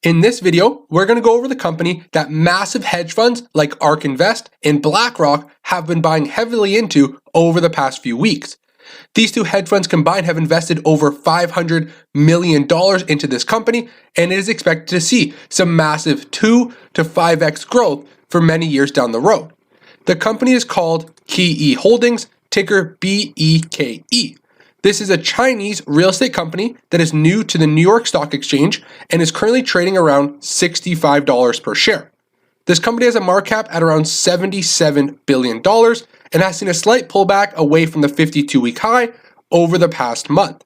In this video, we're going to go over the company that massive hedge funds like ARK Invest and BlackRock have been buying heavily into over the past few weeks. These two hedge funds combined have invested over $500 million into this company, and it is expected to see some massive 2 to 5x growth for many years down the road. The company is called KE Holdings, ticker BEKE. This is a Chinese real estate company that is new to the New York Stock Exchange and is currently trading around $65 per share. This company has a market cap at around $77 billion and has seen a slight pullback away from the 52-week high over the past month.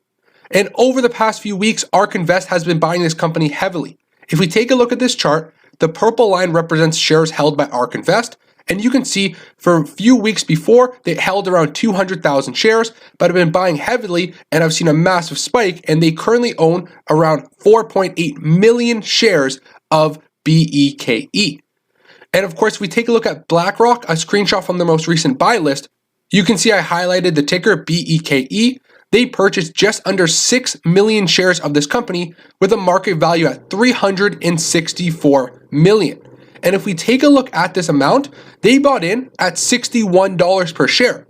And over the past few weeks, ARK Invest has been buying this company heavily. If we take a look at this chart, the purple line represents shares held by ARK Invest, and you can see for a few weeks before, they held around 200,000 shares, but have been buying heavily and have seen a massive spike, and they currently own around 4.8 million shares of BEKE. And of course, if we take a look at BlackRock, a screenshot from their most recent buy list, you can see I highlighted the ticker BEKE. They purchased just under 6 million shares of this company with a market value at $364 million. And if we take a look at this amount, they bought in at $61 per share.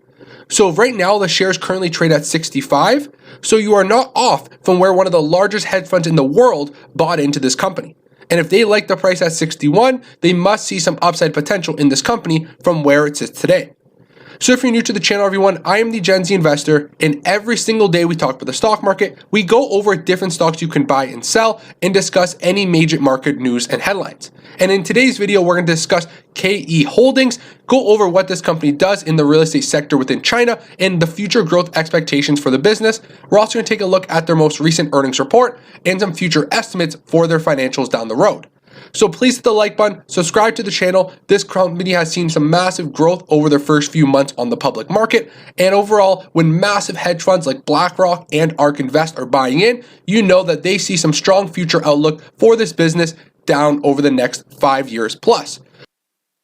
So right now the shares currently trade at 65. So you are not off from where one of the largest hedge funds in the world bought into this company. And if they like the price at 61, they must see some upside potential in this company from where it sits today. So if you're new to the channel, everyone, I am the Gen Z investor, and every single day we talk about the stock market. We go over different stocks you can buy and sell and discuss any major market news and headlines. And in today's video, we're going to discuss KE Holdings, go over what this company does in the real estate sector within China and the future growth expectations for the business. We're also going to take a look at their most recent earnings report and some future estimates for their financials down the road. So please hit the like button, subscribe to the channel. This company has seen some massive growth over their first few months on the public market. And overall, when massive hedge funds like BlackRock and ARK Invest are buying in, you know that they see some strong future outlook for this business down over the next 5 years plus.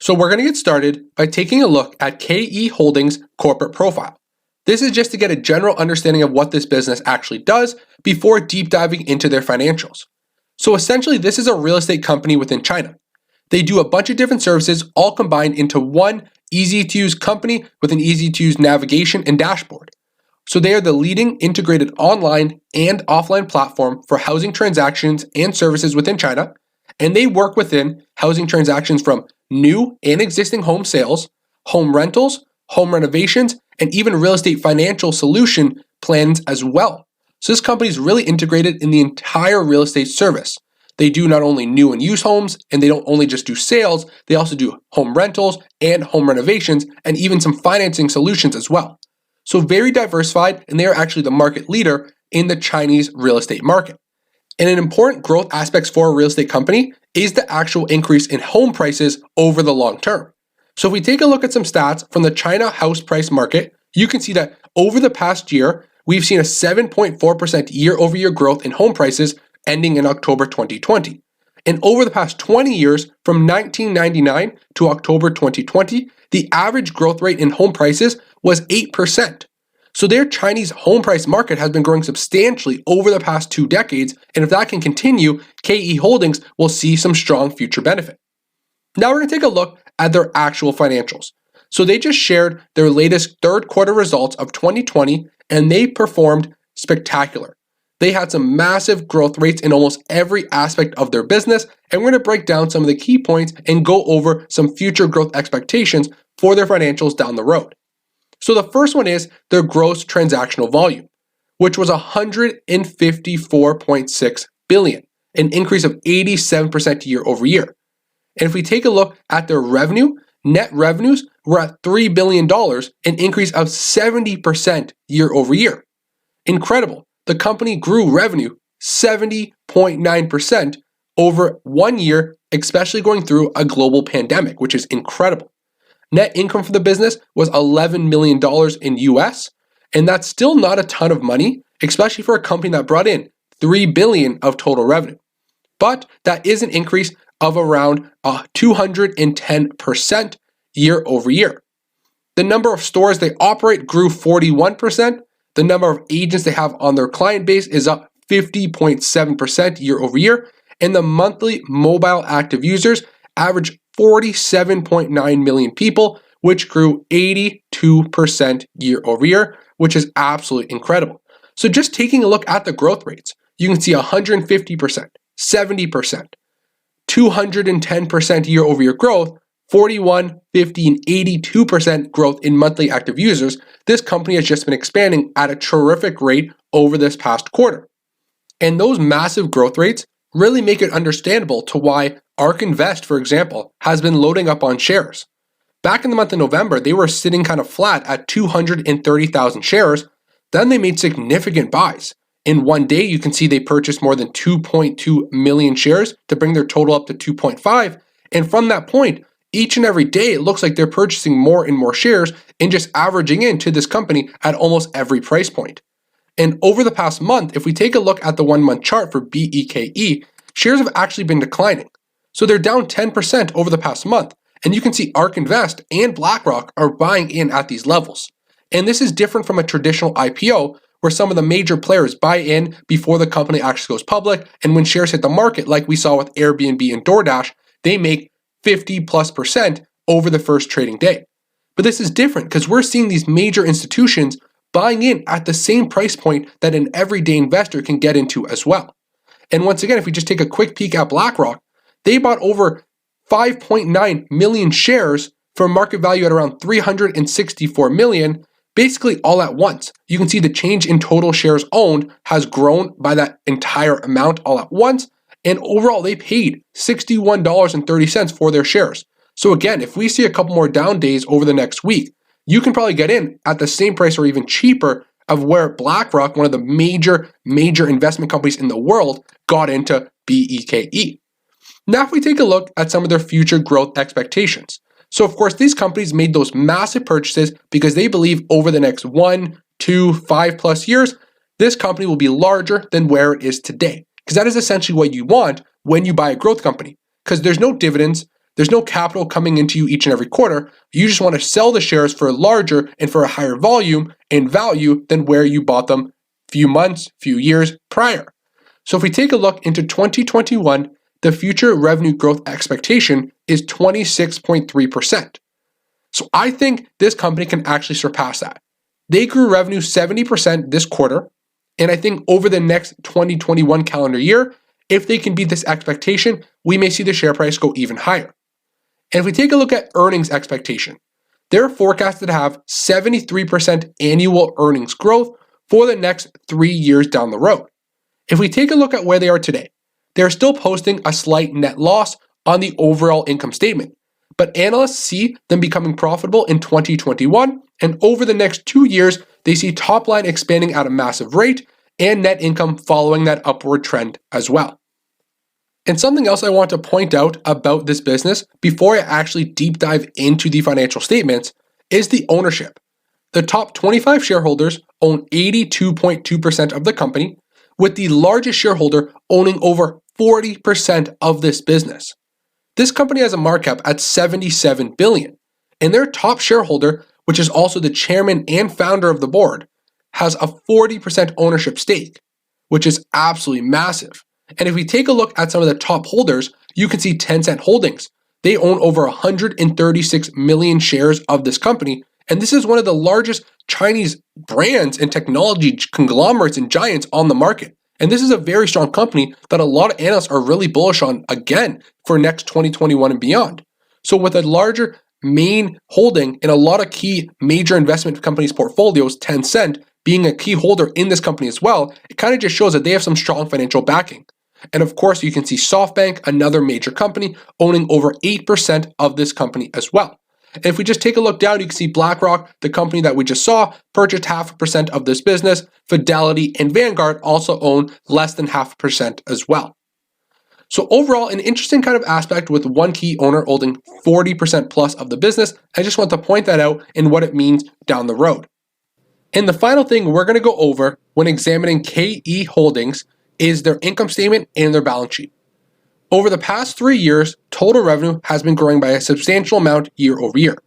So we're going to get started by taking a look at KE Holdings' corporate profile. This is just to get a general understanding of what this business actually does before deep diving into their financials. So essentially, this is a real estate company within China. They do a bunch of different services all combined into one easy-to-use company with an easy-to-use navigation and dashboard. So they are the leading integrated online and offline platform for housing transactions and services within China, and they work within housing transactions from new and existing home sales, home rentals, home renovations, and even real estate financial solution plans as well. So this company is really integrated in the entire real estate service. They do not only new and used homes, and they don't only just do sales, they also do home rentals and home renovations, and even some financing solutions as well. So very diversified, and they are actually the market leader in the Chinese real estate market. And an important growth aspect for a real estate company is the actual increase in home prices over the long term. So if we take a look at some stats from the China house price market, you can see that over the past year, we've seen a 7.4% year-over-year growth in home prices ending in October 2020. And over the past 20 years, from 1999 to October 2020, the average growth rate in home prices was 8%. So their Chinese home price market has been growing substantially over the past 2 decades, and if that can continue, KE Holdings will see some strong future benefit. Now we're going to take a look at their actual financials. So they just shared their latest third quarter results of 2020, and they performed spectacular. They had some massive growth rates in almost every aspect of their business, and we're going to break down some of the key points and go over some future growth expectations for their financials down the road. So the first one is their gross transactional volume, which was $154.6 billion, an increase of 87% year over year. And if we take a look at their revenue, net revenues were at $3 billion, an increase of 70% year over year. Incredible. The company grew revenue 70.9% over 1 year, especially going through a global pandemic, which is incredible. Net income for the business was $11 million in US, and that's still not a ton of money, especially for a company that brought in $3 billion of total revenue. But that is an increase of around 210% year over year. The number of stores they operate grew 41%. The number of agents they have on their client base is up 50.7% year over year. and the monthly mobile active users averaged 47.9 million people, which grew 82% year over year, which is absolutely incredible. So just taking a look at the growth rates, you can see 150%, 70%, 210% year over year growth, 41, 50, and 82% growth in monthly active users. This company has just been expanding at a terrific rate over this past quarter. And those massive growth rates really make it understandable to why ARK Invest, for example, has been loading up on shares. Back in the month of November, they were sitting kind of flat at 230,000 shares. Then they made significant buys. In one day, you can see they purchased more than 2.2 million shares to bring their total up to 2.5. And from that point, each and every day, it looks like they're purchasing more and more shares and just averaging into this company at almost every price point. And over the past month, if we take a look at the 1 month chart for BEKE, shares have actually been declining. So they're down 10% over the past month. And you can see ARK Invest and BlackRock are buying in at these levels. And this is different from a traditional IPO where some of the major players buy in before the company actually goes public. And when shares hit the market, like we saw with Airbnb and DoorDash, they make 50+% over the first trading day. But this is different because we're seeing these major institutions buying in at the same price point that an everyday investor can get into as well. And once again, if we just take a quick peek at BlackRock, they bought over 5.9 million shares for a market value at around 364 million, basically all at once. You can see the change in total shares owned has grown by that entire amount all at once. And overall, they paid $61.30 for their shares. So again, if we see a couple more down days over the next week, you can probably get in at the same price or even cheaper of where BlackRock, one of the major investment companies in the world, got into BEKE. Now, if we take a look at some of their future growth expectations. So of course, these companies made those massive purchases because they believe over the next 1, 2, 5+ years, this company will be larger than where it is today. Because that is essentially what you want when you buy a growth company. Because there's no dividends, there's no capital coming into you each and every quarter. You just want to sell the shares for a larger and for a higher volume and value than where you bought them few months, few years prior. So if we take a look into 2021, the future revenue growth expectation is 26.3%. So I think this company can actually surpass that. They grew revenue 70% this quarter, and I think over the next 2021 calendar year, if they can beat this expectation, we may see the share price go even higher. And if we take a look at earnings expectation, they're forecasted to have 73% annual earnings growth for the next 3 years down the road. If we take a look at where they are today, they're still posting a slight net loss on the overall income statement. But analysts see them becoming profitable in 2021, and over the next 2 years, they see top line expanding at a massive rate and net income following that upward trend as well. And something else I want to point out about this business before I actually deep dive into the financial statements is the ownership. The top 25 shareholders own 82.2% of the company, with the largest shareholder owning over 40% of this business. This company has a market cap at $77 billion, and their top shareholder, which is also the chairman and founder of the board, has a 40% ownership stake, which is absolutely massive. And if we take a look at some of the top holders, you can see Tencent Holdings. They own over 136 million shares of this company, and this is one of the largest Chinese brands and technology conglomerates and giants on the market. And this is a very strong company that a lot of analysts are really bullish on again for next 2021 and beyond. So with a larger main holding in a lot of key major investment companies' portfolios, Tencent being a key holder in this company as well, it kind of just shows that they have some strong financial backing. And of course, you can see SoftBank, another major company, owning over 8% of this company as well. And if we just take a look down, you can see BlackRock, the company that we just saw, purchased 0.5% of this business. Fidelity and Vanguard also own less than 0.5% as well. So overall, an interesting kind of aspect with one key owner holding 40% plus of the business. I just want to point that out and what it means down the road. And the final thing we're going to go over when examining KE Holdings is their income statement and their balance sheet. Over the past 3 years, total revenue has been growing by a substantial amount year over year.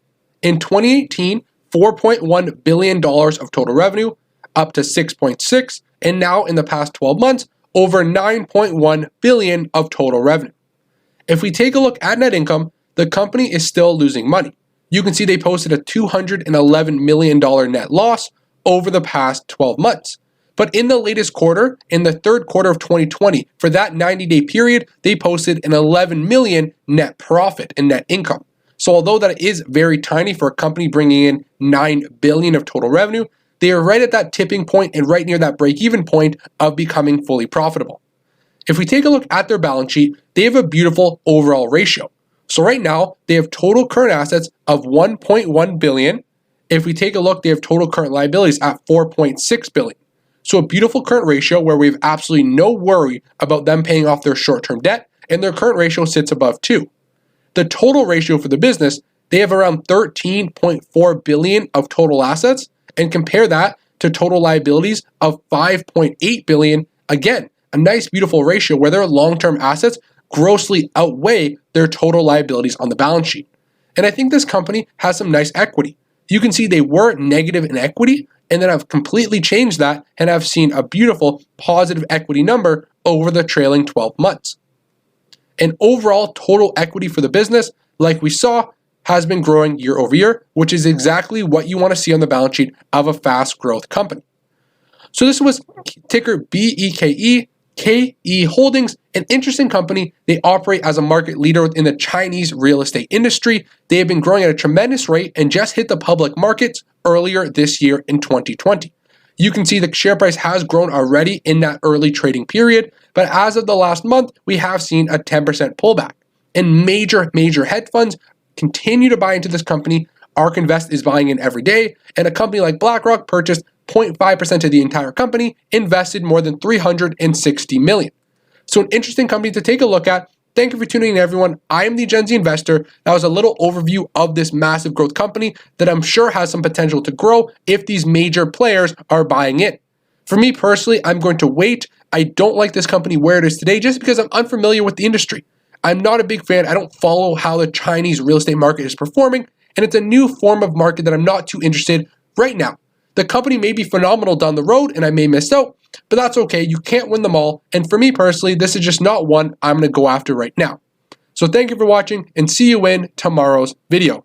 In 2018, $4.1 billion of total revenue, up to 6.6, and now in the past 12 months, over $9.1 billion of total revenue. If we take a look at net income, the company is still losing money. You can see they posted a $211 million net loss over the past 12 months. But in the latest quarter, in the third quarter of 2020, for that 90-day period, they posted an $11 million net profit and net income. So although that is very tiny for a company bringing in $9 billion of total revenue, they are right at that tipping point and right near that break-even point of becoming fully profitable. If we take a look at their balance sheet, they have a beautiful overall ratio. So right now, they have total current assets of $1.1 billion. If we take a look, they have total current liabilities at $4.6 billion. So a beautiful current ratio where we have absolutely no worry about them paying off their short-term debt, and their current ratio sits above 2. The total ratio for the business, they have around $13.4 billion of total assets, and compare that to total liabilities of $5.8 billion. Again, a nice beautiful ratio where their long-term assets grossly outweigh their total liabilities on the balance sheet. And I think this company has some nice equity. You can see they were negative in equity and then have completely changed that and have seen a beautiful positive equity number over the trailing 12 months. And overall total equity for the business, like we saw, has been growing year over year, which is exactly what you want to see on the balance sheet of a fast growth company. So this was ticker BEKE, KE Holdings, an interesting company. They operate as a market leader in the Chinese real estate industry. They have been growing at a tremendous rate and just hit the public markets earlier this year in 2020. You can see the share price has grown already in that early trading period, but as of the last month, we have seen a 10% pullback. And major hedge funds continue to buy into this company. ARK Invest is buying in every day, and a company like BlackRock purchased 0.5% of the entire company, invested more than $360 million. So an interesting company to take a look at. Thank you for tuning in, everyone. I am the Gen Z Investor. That was a little overview of this massive growth company that I'm sure has some potential to grow if these major players are buying in. For me personally, I'm going to wait. I don't like this company where it is today just because I'm unfamiliar with the industry. I'm not a big fan. I don't follow how the Chinese real estate market is performing, and it's a new form of market that I'm not too interested right now. The company may be phenomenal down the road and I may miss out, but that's okay. You can't win them all. And for me personally, this is just not one I'm going to go after right now. So thank you for watching and see you in tomorrow's video.